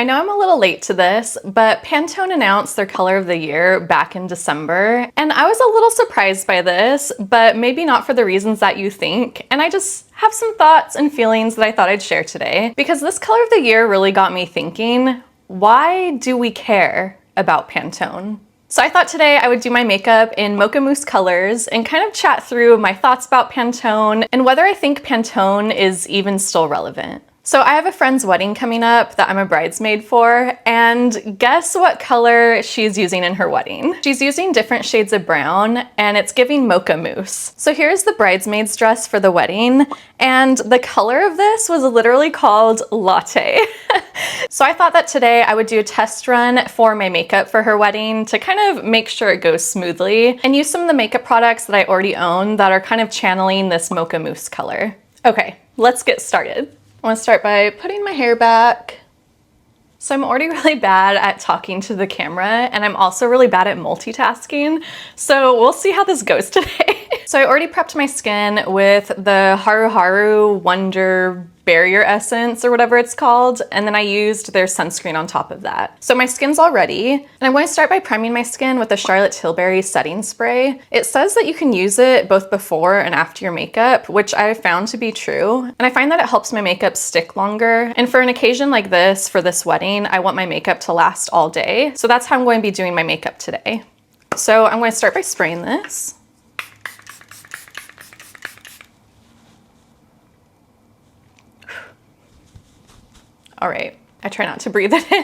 I know I'm a little late to this, but Pantone announced their color of the year back in December, and I was a little surprised by this, but maybe not for the reasons that you think, and I just have some thoughts and feelings that I thought I'd share today, because this color of the year really got me thinking, why do we care about Pantone? So I thought today I would do my makeup in Mocha Mousse colors and kind of chat through my thoughts about Pantone and whether I think Pantone is even still relevant. So I have a friend's wedding coming up that I'm a bridesmaid for, and guess what color she's using in her wedding? She's using different shades of brown, and it's giving Mocha Mousse. So here's the bridesmaid's dress for the wedding, and the color of this was literally called Latte. So I thought that today I would do a test run for my makeup for her wedding to kind of make sure it goes smoothly, and use some of the makeup products that I already own that are kind of channeling this Mocha Mousse color. Okay, let's get started. I want to start by putting my hair back. So I'm already really bad at talking to the camera, and I'm also really bad at multitasking. So we'll see how this goes today. So I already prepped my skin with the Haru Haru Wonder Barrier Essence or whatever it's called, and then I used their sunscreen on top of that. So my skin's all ready, and I'm going to start by priming my skin with the Charlotte Tilbury setting spray. It says that you can use it both before and after your makeup, which I found to be true, and I find that it helps my makeup stick longer. And for an occasion like this, for this wedding, I want my makeup to last all day, so that's how I'm going to be doing my makeup today. So I'm going to start by spraying this. All right, I try not to breathe it in.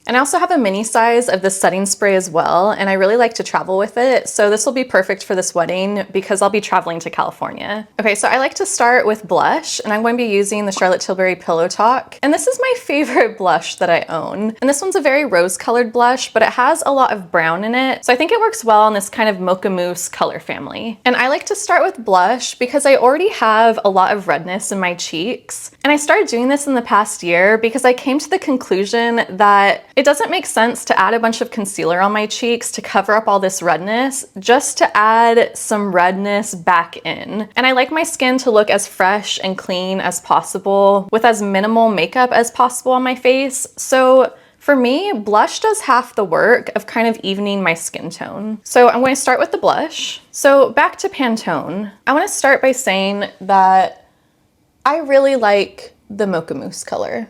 And I also have a mini size of the setting spray as well, and I really like to travel with it, so this will be perfect for this wedding because I'll be traveling to California. Okay, so I like to start with blush, and I'm going to be using the Charlotte Tilbury Pillow Talk, and this is my favorite blush that I own. And this one's a very rose-colored blush, but it has a lot of brown in it, so I think it works well on this kind of Mocha Mousse color family. And I like to start with blush because I already have a lot of redness in my cheeks, and I started doing this in the past year because I came to the conclusion that it doesn't make sense to add a bunch of concealer on my cheeks to cover up all this redness just to add some redness back in. And I like my skin to look as fresh and clean as possible with as minimal makeup as possible on my face. So for me, blush does half the work of kind of evening my skin tone. So I'm going to start with the blush. So back to Pantone. I want to start by saying that I really like the Mocha Mousse color.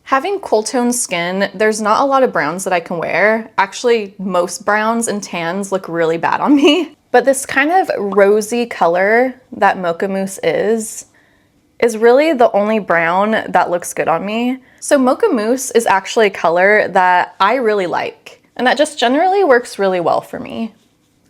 Having cool tone skin, there's not a lot of browns that I can wear. Actually, most browns and tans look really bad on me. But this kind of rosy color that Mocha Mousse is really the only brown that looks good on me. So Mocha Mousse is actually a color that I really like, and that just generally works really well for me.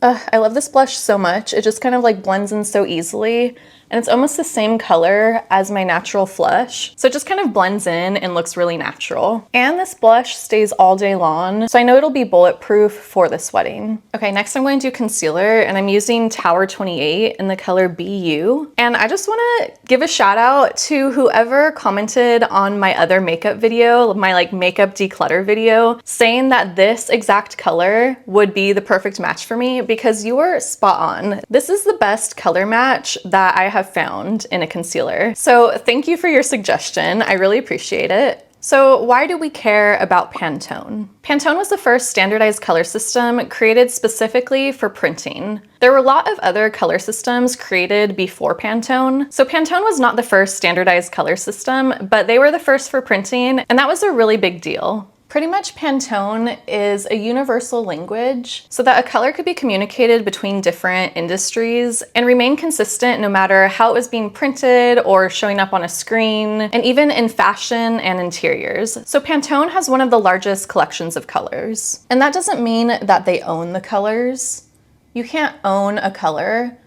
I love this blush so much. It just kind of like blends in so easily, and it's almost the same color as my natural flush. So it just kind of blends in and looks really natural. And this blush stays all day long, so I know it'll be bulletproof for this wedding. Okay, next I'm going to do concealer, and I'm using Tower 28 in the color BU. And I just wanna give a shout out to whoever commented on my other makeup video, my like makeup declutter video, saying that this exact color would be the perfect match for me, because you were spot on. This is the best color match that I have found in a concealer. So thank you for your suggestion. I really appreciate it. So why do we care about Pantone? Pantone was the first standardized color system created specifically for printing. There were a lot of other color systems created before Pantone. So Pantone was not the first standardized color system, but they were the first for printing, and that was a really big deal. Pretty much Pantone is a universal language so that a color could be communicated between different industries and remain consistent no matter how it was being printed or showing up on a screen, and even in fashion and interiors. So Pantone has one of the largest collections of colors. And that doesn't mean that they own the colors. You can't own a color,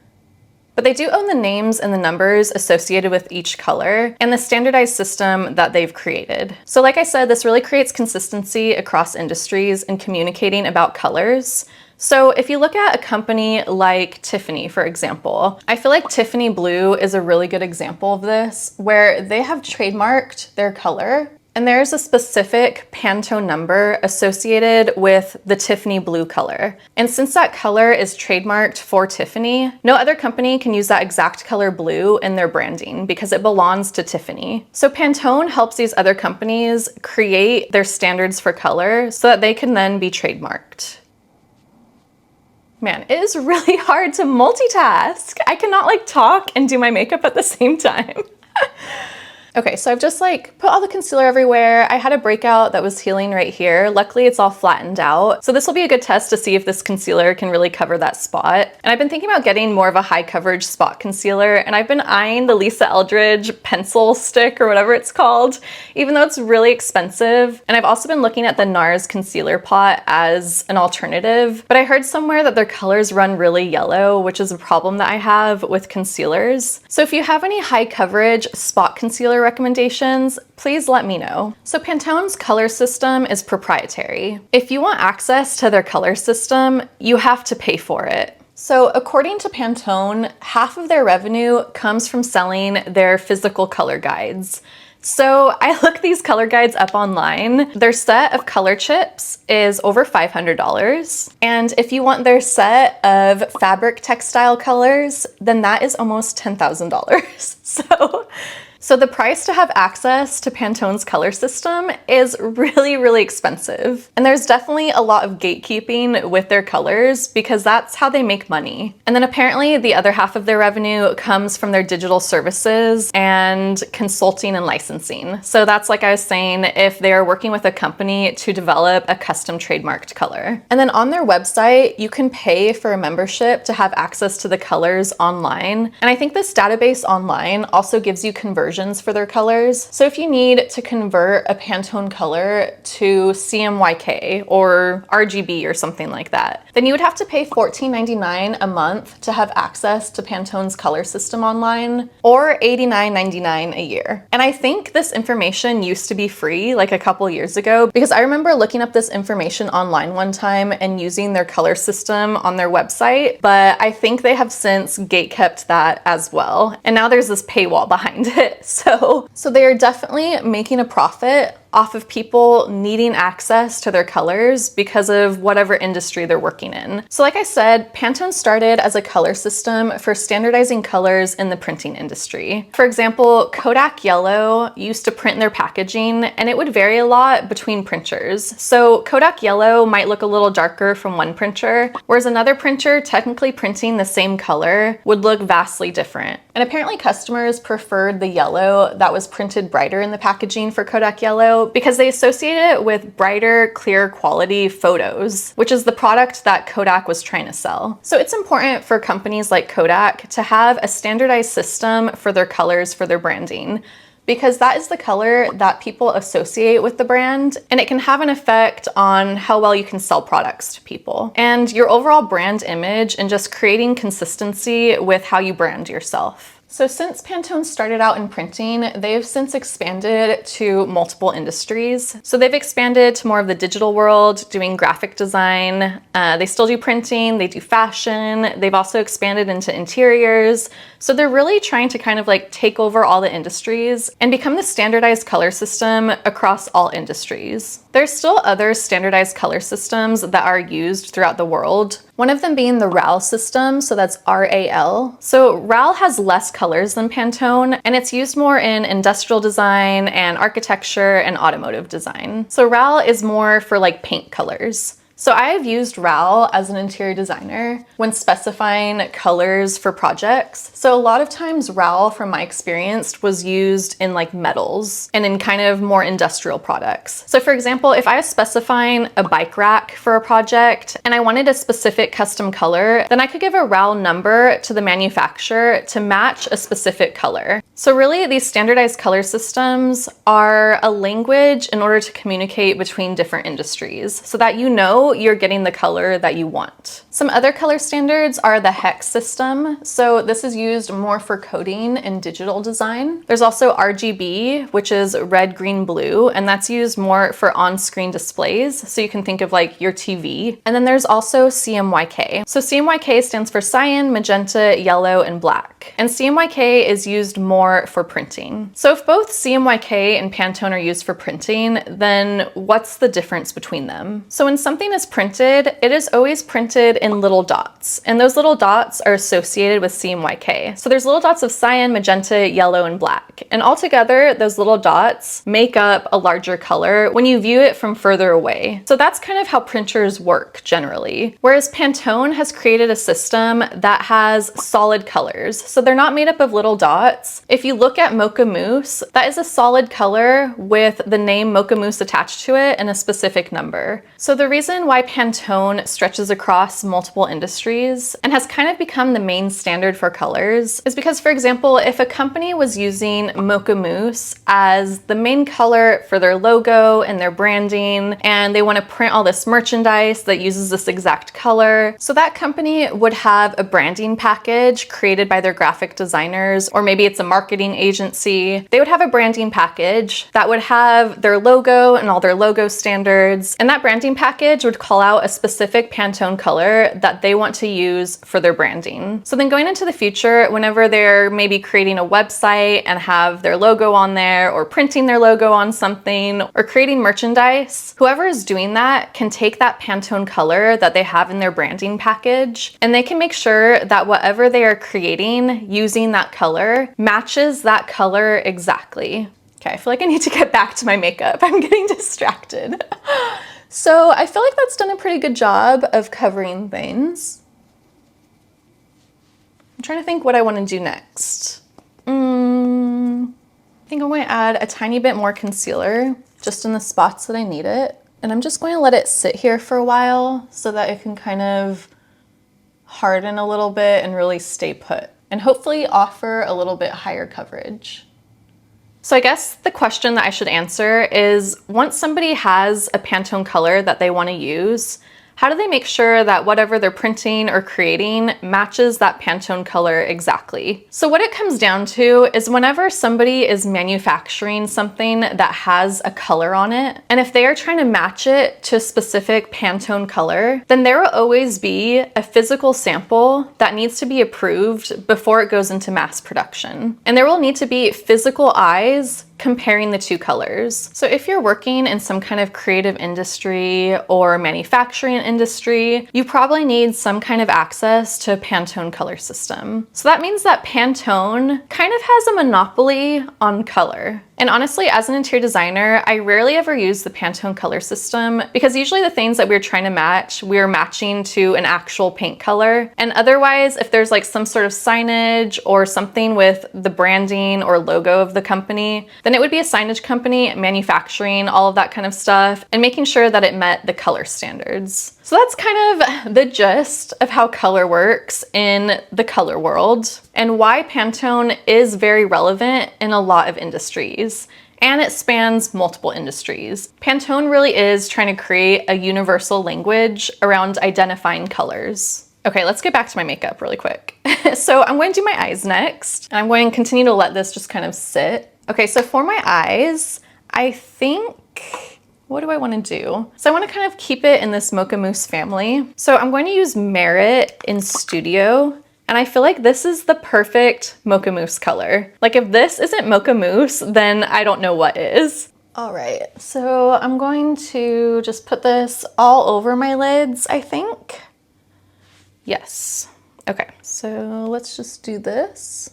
but they do own the names and the numbers associated with each color and the standardized system that they've created. So like I said, this really creates consistency across industries in communicating about colors. So if you look at a company like Tiffany, for example, I feel like Tiffany Blue is a really good example of this, where they have trademarked their color, And there's a specific Pantone number associated with the Tiffany blue color. And since that color is trademarked for Tiffany, no other company can use that exact color blue in their branding because it belongs to Tiffany. So Pantone helps these other companies create their standards for color so that they can then be trademarked. Man, it is really hard to multitask. I cannot like talk and do my makeup at the same time. Okay, so I've just like put all the concealer everywhere. I had a breakout that was healing right here. Luckily, it's all flattened out. So this will be a good test to see if this concealer can really cover that spot. And I've been thinking about getting more of a high coverage spot concealer, and I've been eyeing the Lisa Eldridge pencil stick or whatever it's called, even though it's really expensive. And I've also been looking at the NARS concealer pot as an alternative, but I heard somewhere that their colors run really yellow, which is a problem that I have with concealers. So if you have any high coverage spot concealer recommendations, please let me know. So Pantone's color system is proprietary. If you want access to their color system, you have to pay for it. So according to Pantone, half of their revenue comes from selling their physical color guides. So I looked these color guides up online. Their set of color chips is over $500. And if you want their set of fabric textile colors, then that is almost $10,000. So the price to have access to Pantone's color system is really, really expensive. And there's definitely a lot of gatekeeping with their colors because that's how they make money. And then apparently the other half of their revenue comes from their digital services and consulting and licensing. So that's, like I was saying, if they are working with a company to develop a custom trademarked color. And then on their website, you can pay for a membership to have access to the colors online. And I think this database online also gives you conversions for their colors. So if you need to convert a Pantone color to CMYK or RGB or something like that, then you would have to pay $14.99 a month to have access to Pantone's color system online, or $89.99 a year. And I think this information used to be free like a couple years ago, because I remember looking up this information online one time and using their color system on their website, but I think they have since gatekept that as well. And now there's this paywall behind it. So they are definitely making a profit off of people needing access to their colors because of whatever industry they're working in. So like I said, Pantone started as a color system for standardizing colors in the printing industry. For example, Kodak Yellow used to print their packaging, and it would vary a lot between printers. So Kodak Yellow might look a little darker from one printer, whereas another printer technically printing the same color would look vastly different. And apparently customers preferred the yellow that was printed brighter in the packaging for Kodak Yellow because they associate it with brighter, clear quality photos, which is the product that Kodak was trying to sell. So it's important for companies like Kodak to have a standardized system for their colors for their branding, because that is the color that people associate with the brand, and it can have an effect on how well you can sell products to people and your overall brand image, and just creating consistency with how you brand yourself. So since Pantone started out in printing, they've since expanded to multiple industries. So they've expanded to more of the digital world, doing graphic design. They still do printing, they do fashion. They've also expanded into interiors. So they're really trying to kind of like take over all the industries and become the standardized color system across all industries. There's still other standardized color systems that are used throughout the world. One of them being the RAL system, so that's RAL. So RAL has less colors than Pantone, and it's used more in industrial design and architecture and automotive design. So RAL is more for like paint colors. So I have used RAL as an interior designer when specifying colors for projects. So a lot of times RAL, from my experience, was used in like metals and in kind of more industrial products. So for example, if I was specifying a bike rack for a project and I wanted a specific custom color, then I could give a RAL number to the manufacturer to match a specific color. So really, these standardized color systems are a language in order to communicate between different industries so that you know you're getting the color that you want. Some other color standards are the hex system. So this is used more for coding and digital design. There's also RGB, which is red, green, blue, and that's used more for on-screen displays. So you can think of like your TV. And then there's also CMYK. So CMYK stands for cyan, magenta, yellow, and black. And CMYK is used more for printing. So if both CMYK and Pantone are used for printing, then what's the difference between them? So when something is printed, it is always printed in little dots, and those little dots are associated with CMYK. So there's little dots of cyan, magenta, yellow, and black, and altogether those little dots make up a larger color when you view it from further away. So that's kind of how printers work generally. Whereas Pantone has created a system that has solid colors, so they're not made up of little dots. If you look at Mocha Mousse, that is a solid color with the name Mocha Mousse attached to it and a specific number. So the reason why Pantone stretches across multiple industries and has kind of become the main standard for colors is because, for example, if a company was using Mocha Mousse as the main color for their logo and their branding, and they want to print all this merchandise that uses this exact color, so that company would have a branding package created by their graphic designers, or maybe it's a marketing agency. They would have a branding package that would have their logo and all their logo standards, and that branding package would call out a specific Pantone color that they want to use for their branding. So then going into the future, whenever they're maybe creating a website and have their logo on there, or printing their logo on something, or creating merchandise, whoever is doing that can take that Pantone color that they have in their branding package, and they can make sure that whatever they are creating using that color matches that color exactly. Okay, I feel like I need to get back to my makeup. I'm getting distracted. So I feel like that's done a pretty good job of covering things. I'm trying to think what I want to do next. I think I'm going to add a tiny bit more concealer just in the spots that I need it. And I'm just going to let it sit here for a while so that it can kind of harden a little bit and really stay put, and hopefully offer a little bit higher coverage. So I guess the question that I should answer is, once somebody has a Pantone color that they want to use, how do they make sure that whatever they're printing or creating matches that Pantone color exactly? So what it comes down to is whenever somebody is manufacturing something that has a color on it, and if they are trying to match it to a specific Pantone color, then there will always be a physical sample that needs to be approved before it goes into mass production. And there will need to be physical eyes comparing the two colors. So if you're working in some kind of creative industry or manufacturing industry, you probably need some kind of access to a Pantone color system. So that means that Pantone kind of has a monopoly on color. And honestly, as an interior designer, I rarely ever use the Pantone color system because usually the things that we're trying to match, we're matching to an actual paint color. And otherwise, if there's like some sort of signage or something with the branding or logo of the company, then it would be a signage company manufacturing all of that kind of stuff and making sure that it met the color standards. So that's kind of the gist of how color works in the color world and why Pantone is very relevant in a lot of industries. And it spans multiple industries. Pantone really is trying to create a universal language around identifying colors. Okay, let's get back to my makeup really quick. So I'm going to do my eyes next, and I'm going to continue to let this just kind of sit. Okay, so for my eyes, I think, what do I want to do? So I want to kind of keep it in this Mocha Mousse family. So I'm going to use Merit in Studio. And I feel like this is the perfect Mocha Mousse color. Like if this isn't Mocha Mousse, then I don't know what is. All right, so I'm going to just put this all over my lids, I think. Yes. Okay, so let's just do this.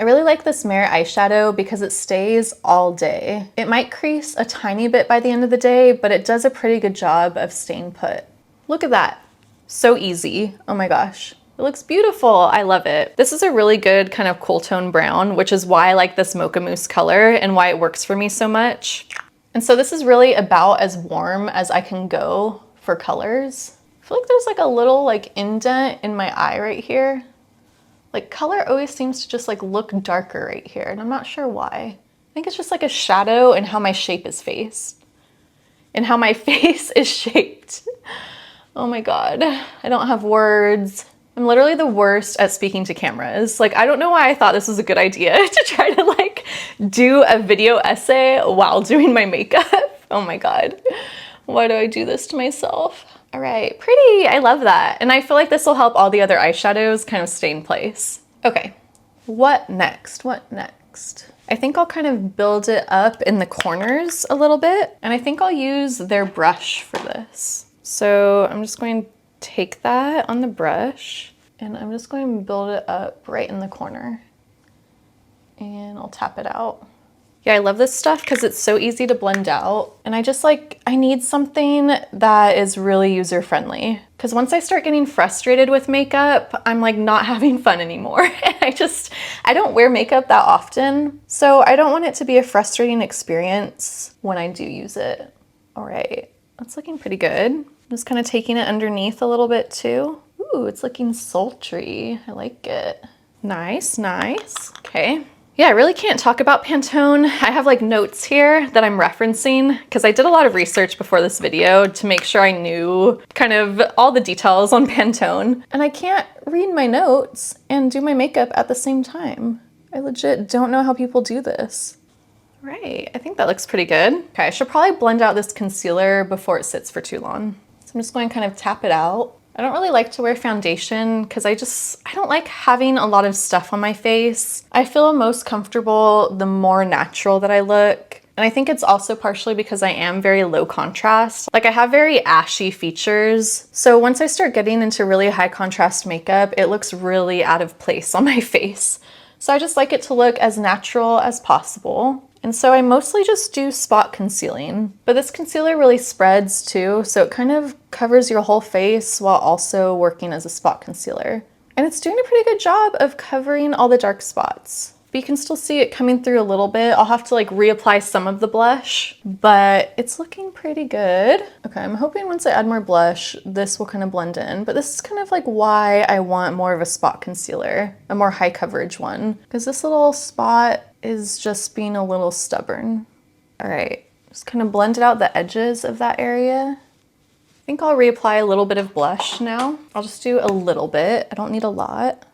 I really like this Merit eyeshadow because it stays all day. It might crease a tiny bit by the end of the day, but it does a pretty good job of staying put. Look at that. So easy. Oh my gosh. It looks beautiful. I love it. This is a really good kind of cool tone brown, which is why I like this Mocha Mousse color and why it works for me so much. And so this is really about as warm as I can go for colors. I feel like there's like a little like indent in my eye right here. Like color always seems to just like look darker right here, and I'm not sure why. I think it's just like a shadow in how my shape is faced and how my face is shaped. Oh my God, I don't have words. I'm literally the worst at speaking to cameras. Like, I don't know why I thought this was a good idea to try to like do a video essay while doing my makeup. Oh my God, why do I do this to myself? All right, pretty, I love that. And I feel like this will help all the other eyeshadows kind of stay in place. Okay, what next? What next? I think I'll kind of build it up in the corners a little bit. And I think I'll use their brush for this. So I'm just going to take that on the brush and I'm just going to build it up right in the corner. And I'll tap it out. Yeah, I love this stuff because it's so easy to blend out. And I need something that is really user-friendly. Because once I start getting frustrated with makeup, I'm like not having fun anymore. And I don't wear makeup that often. So I don't want it to be a frustrating experience when I do use it. All right, that's looking pretty good. I'm just kind of taking it underneath a little bit too. Ooh, it's looking sultry. I like it. Nice, nice. Okay. Yeah, I really can't talk about Pantone. I have like notes here that I'm referencing because I did a lot of research before this video to make sure I knew kind of all the details on Pantone. And I can't read my notes and do my makeup at the same time. I legit don't know how people do this. Right, I think that looks pretty good. Okay, I should probably blend out this concealer before it sits for too long. So I'm just going to kind of tap it out. I don't really like to wear foundation because I don't like having a lot of stuff on my face. I feel most comfortable the more natural that I look. And I think it's also partially because I am very low contrast. Like I have very ashy features. So once I start getting into really high contrast makeup, it looks really out of place on my face. So I just like it to look as natural as possible. And so I mostly just do spot concealing, but this concealer really spreads too, so it kind of covers your whole face while also working as a spot concealer. And it's doing a pretty good job of covering all the dark spots. But you can still see it coming through a little bit. I'll have to like reapply some of the blush, but it's looking pretty good. Okay, I'm hoping once I add more blush, this will kind of blend in, but this is kind of like why I want more of a spot concealer, a more high coverage one, because this little spot is just being a little stubborn. All right, just kind of blended out the edges of that area. I think I'll reapply a little bit of blush now. I'll just do a little bit. I don't need a lot,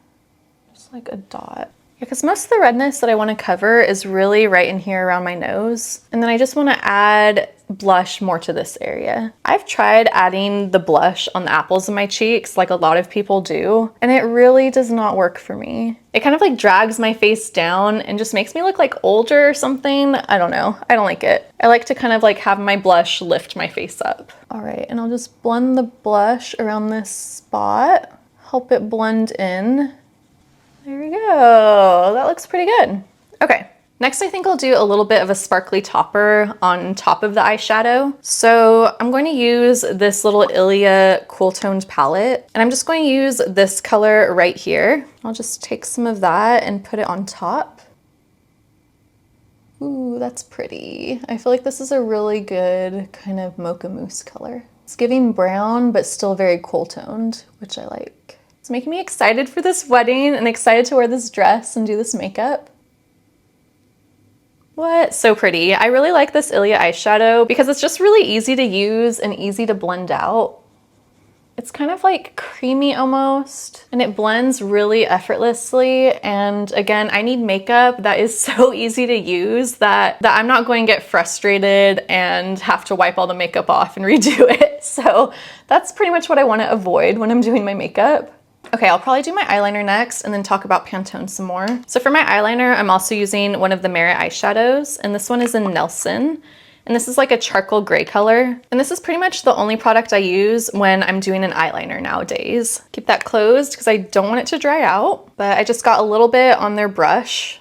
just like a dot. Because most of the redness that I want to cover is really right in here around my nose. And then I just want to add blush more to this area. I've tried adding the blush on the apples of my cheeks like a lot of people do, and it really does not work for me. It kind of like drags my face down and just makes me look like older or something. I don't know. I don't like it. I like to kind of like have my blush lift my face up. All right, and I'll just blend the blush around this spot, help it blend in. There we go. That looks pretty good. Okay. Next, I think I'll do a little bit of a sparkly topper on top of the eyeshadow. So I'm going to use this little Ilia Cool Toned palette, and I'm just going to use this color right here. I'll just take some of that and put it on top. Ooh, that's pretty. I feel like this is a really good kind of Mocha Mousse color. It's giving brown, but still very cool toned, which I like. It's making me excited for this wedding and excited to wear this dress and do this makeup. What? So pretty. I really like this Ilia eyeshadow because it's just really easy to use and easy to blend out. It's kind of like creamy almost, and it blends really effortlessly. And again, I need makeup that is so easy to use that I'm not going to get frustrated and have to wipe all the makeup off and redo it. So that's pretty much what I want to avoid when I'm doing my makeup. Okay, I'll probably do my eyeliner next and then talk about Pantone some more. So for my eyeliner, I'm also using one of the Merit eyeshadows, and this one is in Nelson. And this is like a charcoal gray color. And this is pretty much the only product I use when I'm doing an eyeliner nowadays. Keep that closed because I don't want it to dry out, but I just got a little bit on their brush.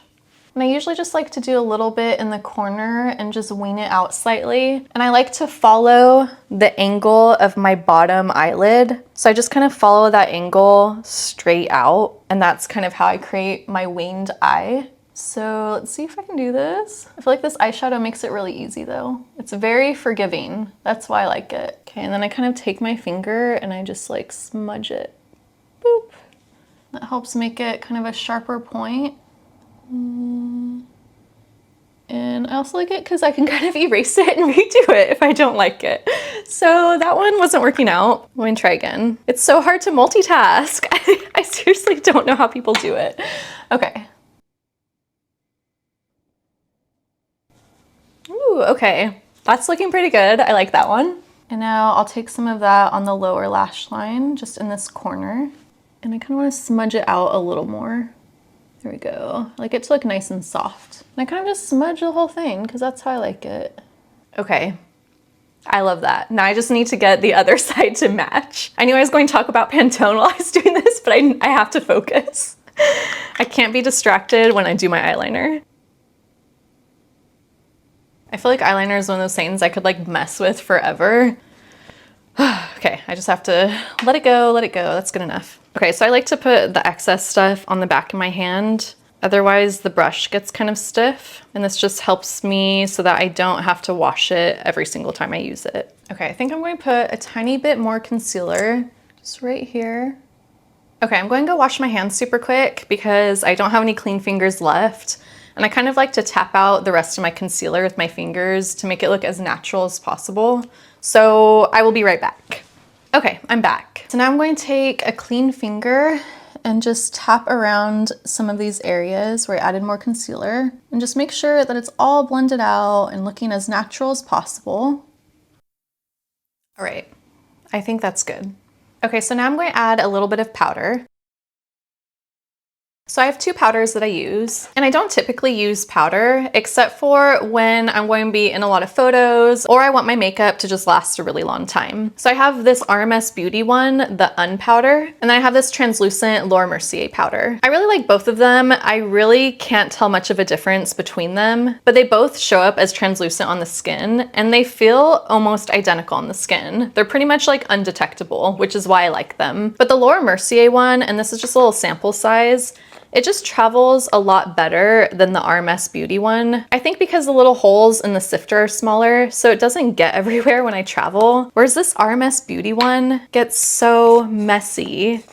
And I usually just like to do a little bit in the corner and just wean it out slightly. And I like to follow the angle of my bottom eyelid. So I just kind of follow that angle straight out. And that's kind of how I create my winged eye. So let's see if I can do this. I feel like this eyeshadow makes it really easy though. It's very forgiving. That's why I like it. Okay, and then I kind of take my finger and I just like smudge it. Boop. That helps make it kind of a sharper point. And I also like it because I can kind of erase it and redo it if I don't like it. So that one wasn't working out. I'm going to try again. It's so hard to multitask. I seriously don't know how people do it. Okay. Ooh, okay. That's looking pretty good. I like that one. And now I'll take some of that on the lower lash line, just in this corner. And I kind of want to smudge it out a little more. There we go. I like it to look nice and soft. And I kind of just smudge the whole thing because that's how I like it. Okay. I love that. Now I just need to get the other side to match. I knew I was going to talk about Pantone while I was doing this, but I have to focus. I can't be distracted when I do my eyeliner. I feel like eyeliner is one of those things I could like mess with forever. Okay, I just have to let it go, let it go. That's good enough. Okay, so I like to put the excess stuff on the back of my hand. Otherwise the brush gets kind of stiff, and this just helps me so that I don't have to wash it every single time I use it. Okay, I think I'm going to put a tiny bit more concealer just right here. Okay, I'm going to go wash my hands super quick because I don't have any clean fingers left. And I kind of like to tap out the rest of my concealer with my fingers to make it look as natural as possible. So I will be right back. Okay, I'm back. So now I'm going to take a clean finger and just tap around some of these areas where I added more concealer and just make sure that it's all blended out and looking as natural as possible. All right, I think that's good. Okay, so now I'm going to add a little bit of powder. So I have two powders that I use, and I don't typically use powder except for when I'm going to be in a lot of photos or I want my makeup to just last a really long time. So I have this RMS Beauty one, the Unpowder, and then I have this translucent Laura Mercier powder. I really like both of them. I really can't tell much of a difference between them, but they both show up as translucent on the skin and they feel almost identical on the skin. They're pretty much like undetectable, which is why I like them. But the Laura Mercier one, and this is just a little sample size, it just travels a lot better than the RMS Beauty one. I think because the little holes in the sifter are smaller, so it doesn't get everywhere when I travel. Whereas this RMS Beauty one gets so messy.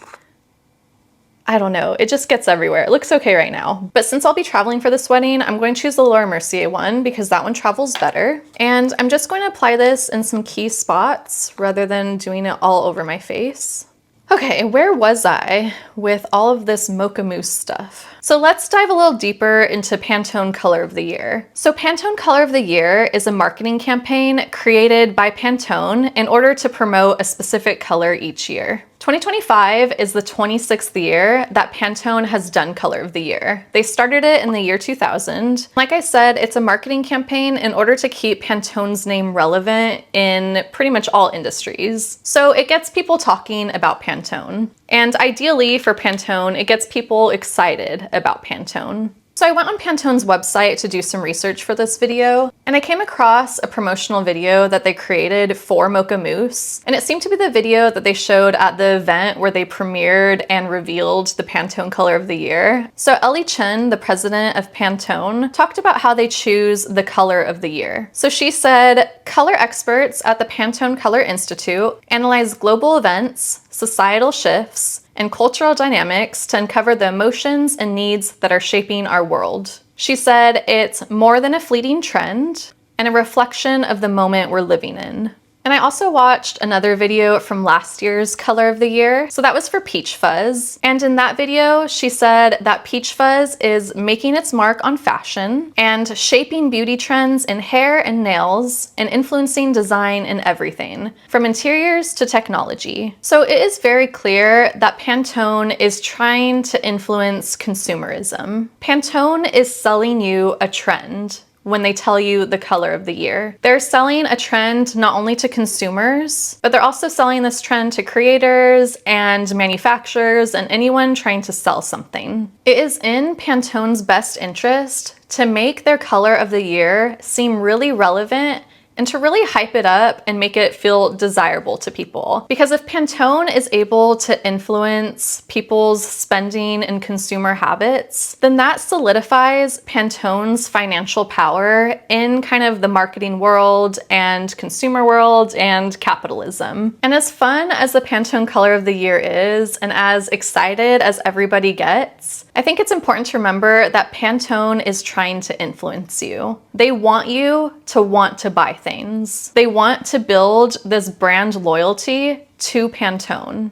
I don't know, it just gets everywhere. It looks okay right now. But since I'll be traveling for this wedding, I'm going to choose the Laura Mercier one because that one travels better. And I'm just going to apply this in some key spots rather than doing it all over my face. Okay, where was I with all of this Mocha Mousse stuff? So let's dive a little deeper into Pantone Color of the Year. So Pantone Color of the Year is a marketing campaign created by Pantone in order to promote a specific color each year. 2025 is the 26th year that Pantone has done Color of the Year. They started it in the year 2000. Like I said, it's a marketing campaign in order to keep Pantone's name relevant in pretty much all industries. So it gets people talking about Pantone. And ideally for Pantone, it gets people excited about Pantone. So I went on Pantone's website to do some research for this video, and I came across a promotional video that they created for Mocha Mousse, and it seemed to be the video that they showed at the event where they premiered and revealed the Pantone Color of the Year. So Ellie Chen, the president of Pantone, talked about how they choose the color of the year. So she said, color experts at the Pantone Color Institute analyze global events, societal shifts, and cultural dynamics to uncover the emotions and needs that are shaping our world. She said it's more than a fleeting trend and a reflection of the moment we're living in. And I also watched another video from last year's Color of the Year. So that was for Peach Fuzz. And in that video, she said that Peach Fuzz is making its mark on fashion and shaping beauty trends in hair and nails and influencing design in everything, from interiors to technology. So it is very clear that Pantone is trying to influence consumerism. Pantone is selling you a trend when they tell you the color of the year. They're selling a trend not only to consumers, but they're also selling this trend to creators and manufacturers and anyone trying to sell something. It is in Pantone's best interest to make their color of the year seem really relevant and to really hype it up and make it feel desirable to people. Because if Pantone is able to influence people's spending and consumer habits, then that solidifies Pantone's financial power in kind of the marketing world and consumer world and capitalism. And as fun as the Pantone Color of the Year is, and as excited as everybody gets, I think it's important to remember that Pantone is trying to influence you. They want you to want to buy things. They want to build this brand loyalty to Pantone.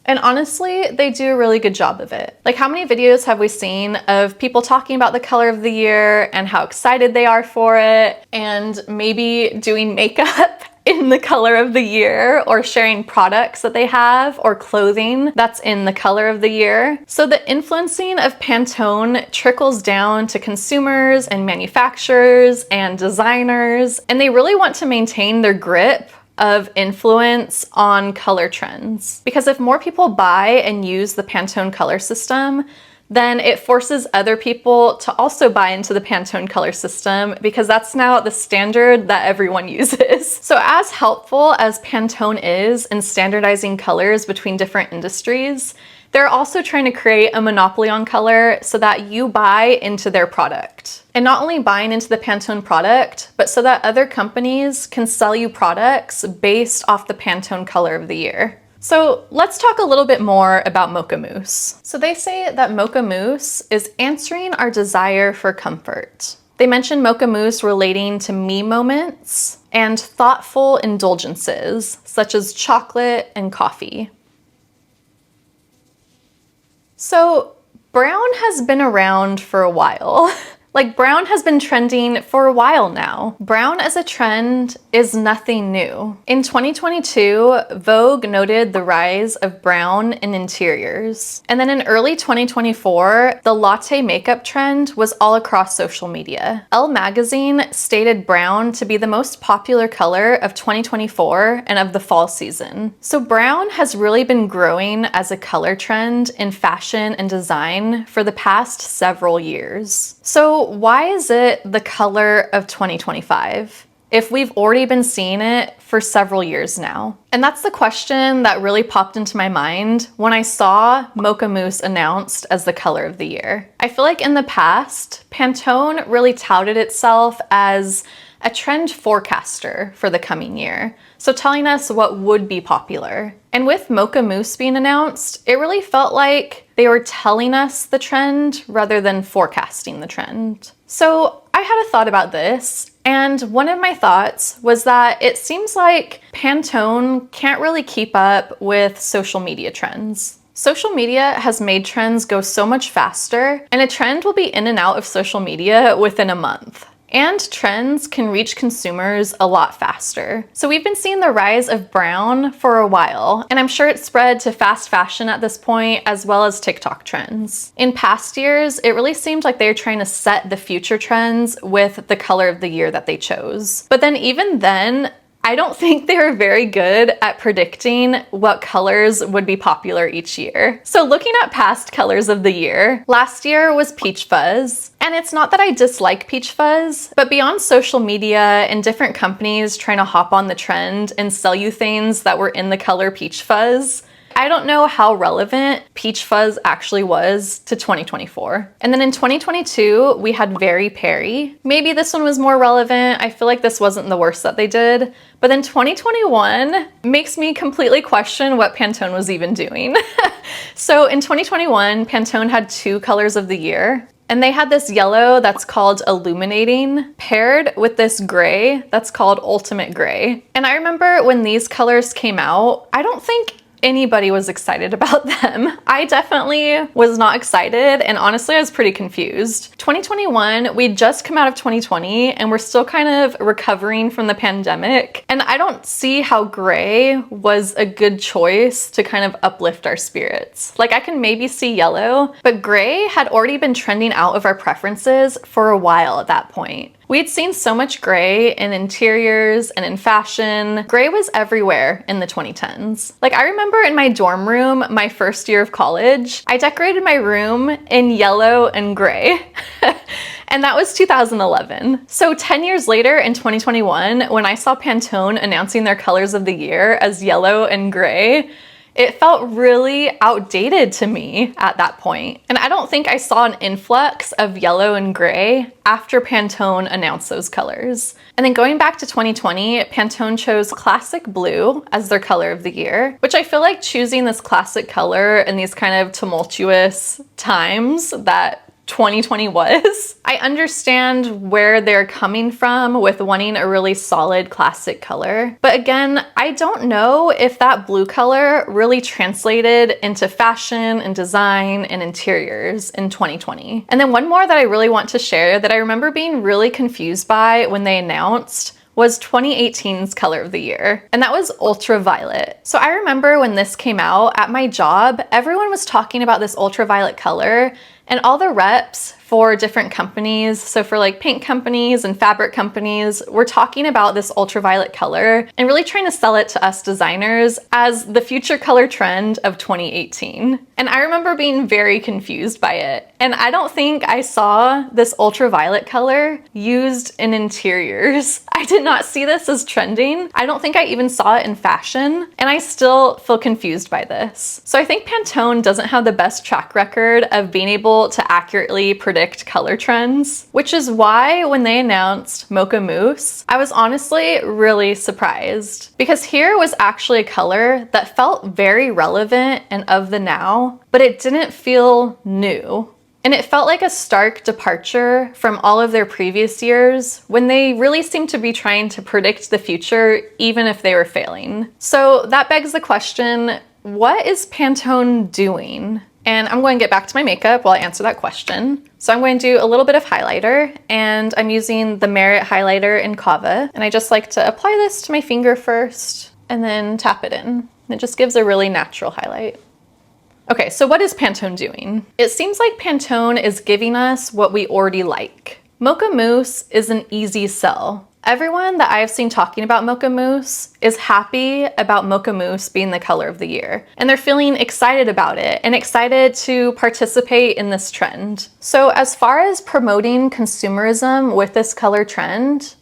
And honestly, they do a really good job of it. Like, how many videos have we seen of people talking about the color of the year and how excited they are for it, and maybe doing makeup in the color of the year, or sharing products that they have or clothing that's in the color of the year. So the influencing of Pantone trickles down to consumers and manufacturers and designers, and they really want to maintain their grip of influence on color trends. Because if more people buy and use the Pantone color system, then it forces other people to also buy into the Pantone color system, because that's now the standard that everyone uses. So as helpful as Pantone is in standardizing colors between different industries, they're also trying to create a monopoly on color so that you buy into their product. And not only buying into the Pantone product, but so that other companies can sell you products based off the Pantone color of the year. So let's talk a little bit more about Mocha Mousse. So they say that Mocha Mousse is answering our desire for comfort. They mention Mocha Mousse relating to me moments and thoughtful indulgences, such as chocolate and coffee. So brown has been around for a while. Like, brown has been trending for a while now. Brown as a trend is nothing new. In 2022, Vogue noted the rise of brown in interiors. And then in early 2024, the latte makeup trend was all across social media. Elle magazine stated brown to be the most popular color of 2024 and of the fall season. So brown has really been growing as a color trend in fashion and design for the past several years. So why is it the color of 2025 if we've already been seeing it for several years now? And that's the question that really popped into my mind when I saw Mocha Mousse announced as the color of the year. I feel like in the past, Pantone really touted itself as a trend forecaster for the coming year, so telling us what would be popular. And with Mocha Mousse being announced, it really felt like they were telling us the trend rather than forecasting the trend. So I had a thought about this, and one of my thoughts was that it seems like Pantone can't really keep up with social media trends. Social media has made trends go so much faster, and a trend will be in and out of social media within a month. And trends can reach consumers a lot faster. So we've been seeing the rise of brown for a while, and I'm sure it's spread to fast fashion at this point, as well as TikTok trends. In past years, it really seemed like they were trying to set the future trends with the color of the year that they chose. But then even then, I don't think they were very good at predicting what colors would be popular each year. So looking at past colors of the year, last year was peach fuzz. And it's not that I dislike peach fuzz, but beyond social media and different companies trying to hop on the trend and sell you things that were in the color peach fuzz, I don't know how relevant peach fuzz actually was to 2024. And then in 2022, we had Very Perry. Maybe this one was more relevant. I feel like this wasn't the worst that they did. But then 2021 makes me completely question what Pantone was even doing. So in 2021, Pantone had 2 colors of the year. And they had this yellow that's called Illuminating, paired with this gray that's called Ultimate Gray. And I remember when these colors came out, I don't think anybody was excited about them. I definitely was not excited, and honestly I was pretty confused. 2021, we'd just come out of 2020 and we're still kind of recovering from the pandemic, and I don't see how gray was a good choice to kind of uplift our spirits. Like, I can maybe see yellow, but gray had already been trending out of our preferences for a while at that point. We'd seen so much gray in interiors and in fashion. Gray was everywhere in the 2010s. Like, I remember in my dorm room, my first year of college, I decorated my room in yellow and gray. And that was 2011. So 10 years later in 2021, when I saw Pantone announcing their colors of the year as yellow and gray, It felt really outdated to me at that point. And I don't think I saw an influx of yellow and gray after Pantone announced those colors. And then going back to 2020, Pantone chose classic blue as their color of the year, which I feel like choosing this classic color in these kind of tumultuous times that 2020 was. I understand where they're coming from with wanting a really solid classic color. But again, I don't know if that blue color really translated into fashion and design and interiors in 2020. And then one more that I really want to share that I remember being really confused by when they announced was 2018's color of the year, and that was ultraviolet. So I remember when this came out at my job, everyone was talking about this ultraviolet color, and all the reps for different companies, so for like paint companies and fabric companies, were talking about this ultraviolet color and really trying to sell it to us designers as the future color trend of 2018. And I remember being very confused by it. And I don't think I saw this ultraviolet color used in interiors. I did not see this as trending. I don't think I even saw it in fashion, and I still feel confused by this. So I think Pantone doesn't have the best track record of being able to accurately predict color trends, which is why when they announced Mocha Mousse, I was honestly really surprised, because here was actually a color that felt very relevant and of the now, but it didn't feel new. And it felt like a stark departure from all of their previous years when they really seemed to be trying to predict the future even if they were failing. So that begs the question, what is Pantone doing? And I'm going to get back to my makeup while I answer that question. So I'm going to do a little bit of highlighter, and I'm using the Merit highlighter in Kava. And I just like to apply this to my finger first and then tap it in. It just gives a really natural highlight. Okay, so what is Pantone doing? It seems like Pantone is giving us what we already like. Mocha Mousse is an easy sell. Everyone that I've seen talking about Mocha Mousse is happy about Mocha Mousse being the color of the year. And they're feeling excited about it and excited to participate in this trend. So as far as promoting consumerism with this color trend,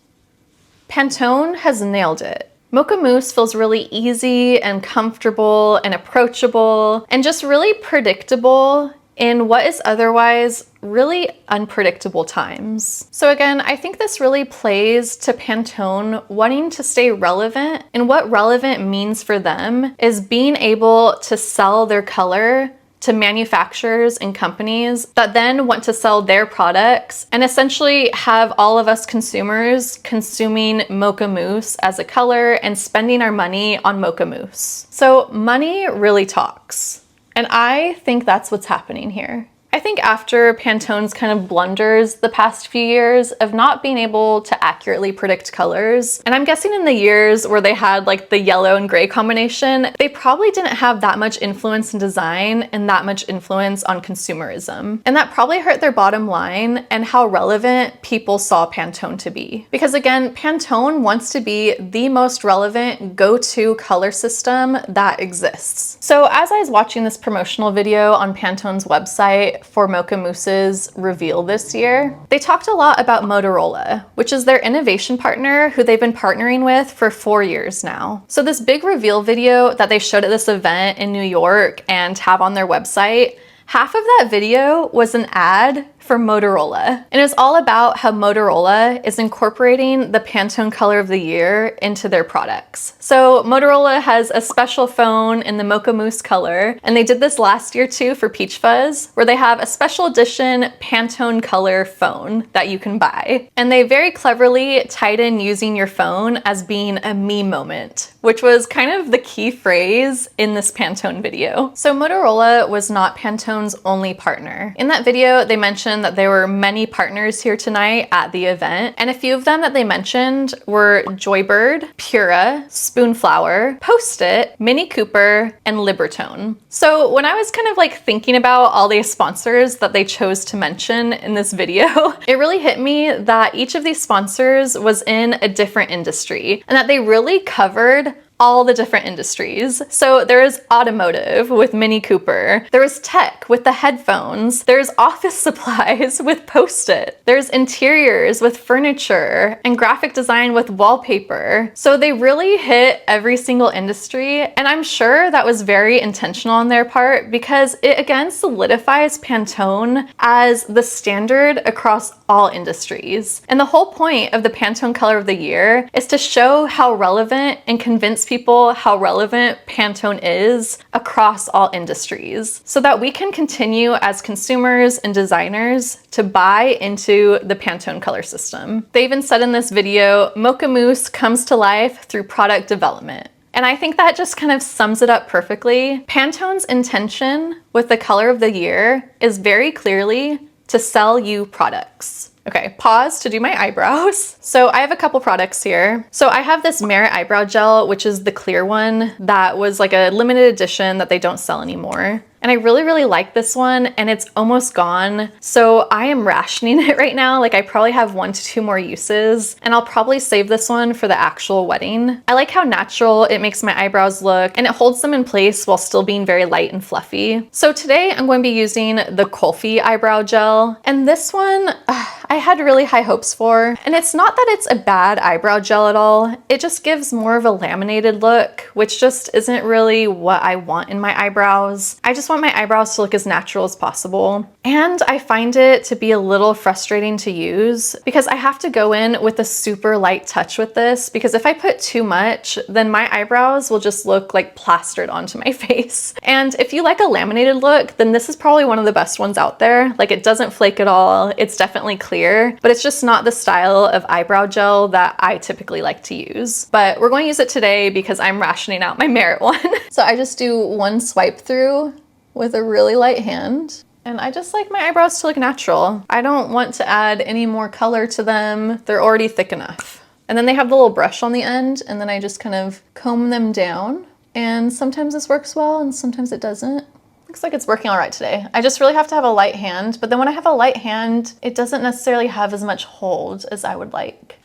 Pantone has nailed it. Mocha Mousse feels really easy and comfortable and approachable and just really predictable in what is otherwise really unpredictable times. So again, I think this really plays to Pantone wanting to stay relevant, and what relevant means for them is being able to sell their color to manufacturers and companies that then want to sell their products and essentially have all of us consumers consuming Mocha Mousse as a color and spending our money on Mocha Mousse. So money really talks. And I think that's what's happening here. I think after Pantone's kind of blunders the past few years of not being able to accurately predict colors, and I'm guessing in the years where they had like the yellow and gray combination, they probably didn't have that much influence in design and that much influence on consumerism. And that probably hurt their bottom line and how relevant people saw Pantone to be. Because again, Pantone wants to be the most relevant go-to color system that exists. So as I was watching this promotional video on Pantone's website for Mocha Mousse's reveal this year, they talked a lot about Motorola, which is their innovation partner who they've been partnering with for 4 years now. So this big reveal video that they showed at this event in New York and have on their website, half of that video was an ad for Motorola. And it was all about how Motorola is incorporating the Pantone color of the year into their products. So Motorola has a special phone in the Mocha Mousse color, and they did this last year too for Peach Fuzz, where they have a special edition Pantone color phone that you can buy. And they very cleverly tied in using your phone as being a me moment, which was kind of the key phrase in this Pantone video. So Motorola was not Pantone's only partner. In that video, they mentioned that there were many partners here tonight at the event, and a few of them that they mentioned were Joybird, Pura, Spoonflower, Post-it, Mini Cooper, and Libertone. So when I was kind of like thinking about all these sponsors that they chose to mention in this video, it really hit me that each of these sponsors was in a different industry and that they really covered all the different industries. So there is automotive with Mini Cooper. There is tech with the headphones. There's office supplies with Post-it. There's interiors with furniture and graphic design with wallpaper. So they really hit every single industry. And I'm sure that was very intentional on their part because it again solidifies Pantone as the standard across all industries. And the whole point of the Pantone Color of the Year is to show how relevant and convince people how relevant Pantone is across all industries so that we can continue as consumers and designers to buy into the Pantone color system. They even said in this video, Mocha Mousse comes to life through product development. And I think that just kind of sums it up perfectly. Pantone's intention with the Color of the Year is very clearly to sell you products. Okay, pause to do my eyebrows. So I have a couple products here. So I have this Merit Eyebrow Gel, which is the clear one that was like a limited edition that they don't sell anymore. And I really, really like this one and it's almost gone. So I am rationing it right now. Like I probably have 1 to 2 more uses and I'll probably save this one for the actual wedding. I like how natural it makes my eyebrows look and it holds them in place while still being very light and fluffy. So today I'm going to be using the Colphy Eyebrow Gel. And this one, I had really high hopes for. And it's not that it's a bad eyebrow gel at all. It just gives more of a laminated look, which just isn't really what I want in my eyebrows. I just want my eyebrows to look as natural as possible. And I find it to be a little frustrating to use because I have to go in with a super light touch with this because if I put too much, then my eyebrows will just look like plastered onto my face. And if you like a laminated look, then this is probably one of the best ones out there. Like it doesn't flake at all. It's definitely clear, but it's just not the style of eyebrow gel that I typically like to use. But we're going to use it today because I'm rationing out my Merit one. So I just do one swipe through with a really light hand. And I just like my eyebrows to look natural. I don't want to add any more color to them. They're already thick enough. And then they have the little brush on the end and then I just kind of comb them down. And sometimes this works well and sometimes it doesn't. Looks like it's working all right today. I just really have to have a light hand, but then when I have a light hand, it doesn't necessarily have as much hold as I would like.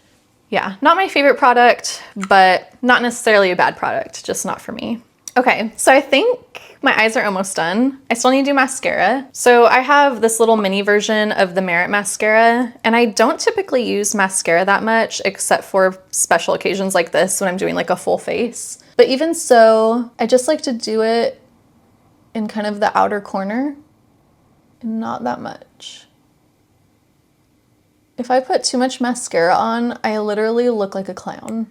Yeah, not my favorite product, but not necessarily a bad product, just not for me. Okay, so I think my eyes are almost done. I still need to do mascara. So I have this little mini version of the Merit mascara, and I don't typically use mascara that much except for special occasions like this when I'm doing like a full face. But even so, I just like to do it in kind of the outer corner and not that much. If I put too much mascara on, I literally look like a clown.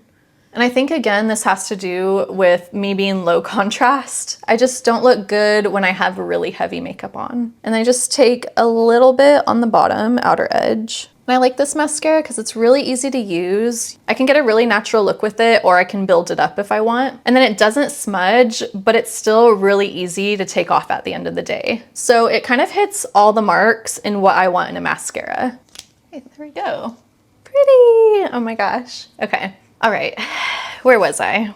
And I think again, this has to do with me being low contrast. I just don't look good when I have really heavy makeup on. And I just take a little bit on the bottom outer edge. And I like this mascara because it's really easy to use. I can get a really natural look with it or I can build it up if I want. And then it doesn't smudge, but it's still really easy to take off at the end of the day. So it kind of hits all the marks in what I want in a mascara. Okay, there we go. Pretty, oh my gosh. Okay, all right. Where was I?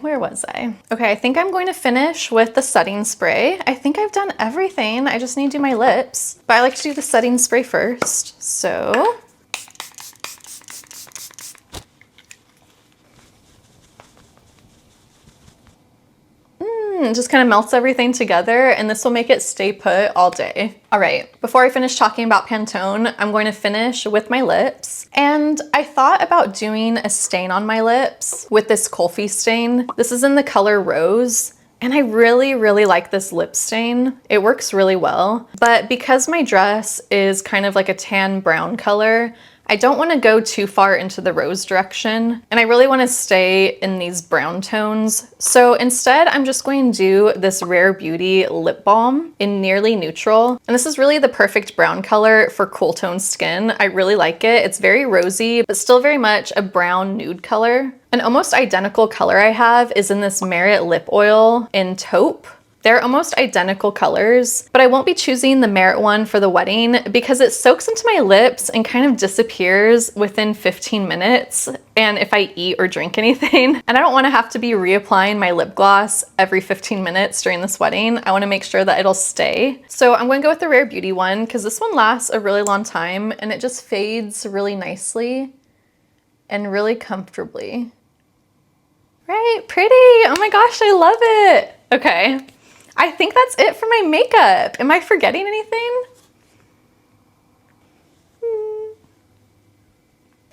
Okay, I think I'm going to finish with the setting spray. I think I've done everything. I just need to do my lips, but I like to do the setting spray first. So just kind of melts everything together and this will make it stay put all day. All right, before I finish talking about Pantone, I'm going to finish with my lips. And I thought about doing a stain on my lips with this Colphy stain. This is in the color Rose. And I really, really like this lip stain. It works really well. But because my dress is kind of like a tan brown color, I don't want to go too far into the rose direction, and I really want to stay in these brown tones. So instead, I'm just going to do this Rare Beauty lip balm in Nearly Neutral. And this is really the perfect brown color for cool tone skin. I really like it. It's very rosy, but still very much a brown nude color. An almost identical color I have is in this Merit lip oil in Taupe. They're almost identical colors, but I won't be choosing the Merit one for the wedding because it soaks into my lips and kind of disappears within 15 minutes. And if I eat or drink anything, and I don't want to have to be reapplying my lip gloss every 15 minutes during this wedding, I want to make sure that it'll stay. So I'm going to go with the Rare Beauty one because this one lasts a really long time and it just fades really nicely and really comfortably. Right, pretty. Oh my gosh, I love it. Okay, I think that's it for my makeup. Am I forgetting anything?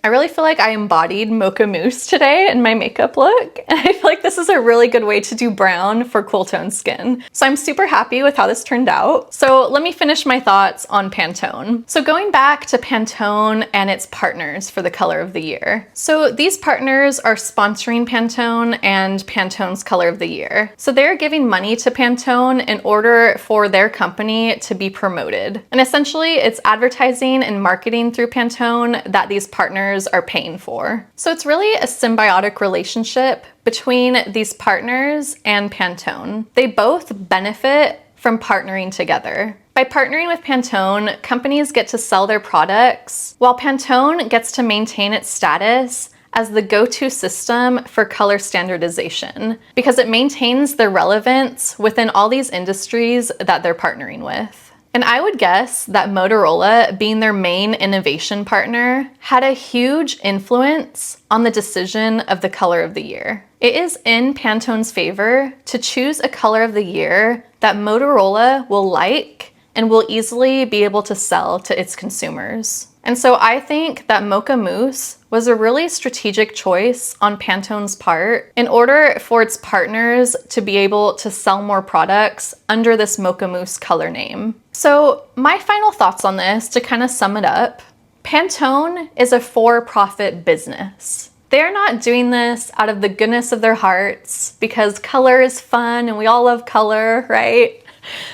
I really feel like I embodied Mocha Mousse today in my makeup look, and I feel like this is a really good way to do brown for cool tone skin. So I'm super happy with how this turned out. So let me finish my thoughts on Pantone. So going back to Pantone and its partners for the color of the year. So these partners are sponsoring Pantone and Pantone's color of the year. So they're giving money to Pantone in order for their company to be promoted. And essentially it's advertising and marketing through Pantone that these partners are paying for. So it's really a symbiotic relationship between these partners and Pantone. They both benefit from partnering together. By partnering with Pantone, companies get to sell their products, while Pantone gets to maintain its status as the go-to system for color standardization because it maintains their relevance within all these industries that they're partnering with. And I would guess that Motorola, being their main innovation partner, had a huge influence on the decision of the color of the year. It is in Pantone's favor to choose a color of the year that Motorola will like and will easily be able to sell to its consumers. And so I think that Mocha Mousse was a really strategic choice on Pantone's part in order for its partners to be able to sell more products under this Mocha Mousse color name. So my final thoughts on this, to kind of sum it up, Pantone is a for-profit business. They're not doing this out of the goodness of their hearts because color is fun and we all love color, right?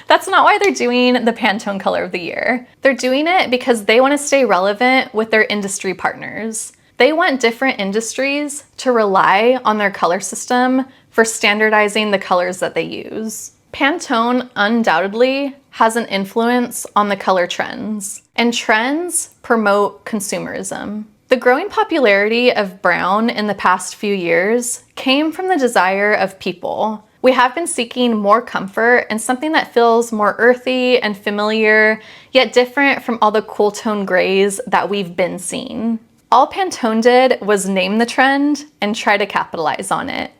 That's not why they're doing the Pantone color of the year. They're doing it because they want to stay relevant with their industry partners. They want different industries to rely on their color system for standardizing the colors that they use. Pantone undoubtedly has an influence on the color trends, and trends promote consumerism. The growing popularity of brown in the past few years came from the desire of people. We have been seeking more comfort and something that feels more earthy and familiar, yet different from all the cool tone grays that we've been seeing. All Pantone did was name the trend and try to capitalize on it.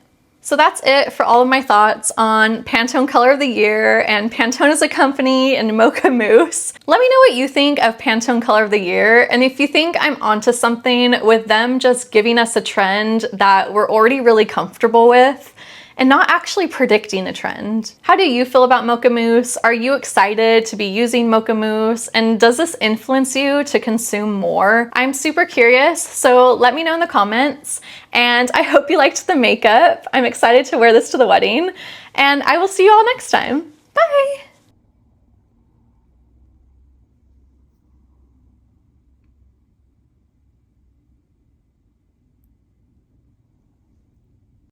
So that's it for all of my thoughts on Pantone Color of the Year and Pantone as a company and Mocha Mousse. Let me know what you think of Pantone Color of the Year, and if you think I'm onto something with them just giving us a trend that we're already really comfortable with and not actually predicting a trend. How do you feel about Mocha Mousse? Are you excited to be using Mocha Mousse? And does this influence you to consume more? I'm super curious, so let me know in the comments. And I hope you liked the makeup. I'm excited to wear this to the wedding. And I will see you all next time.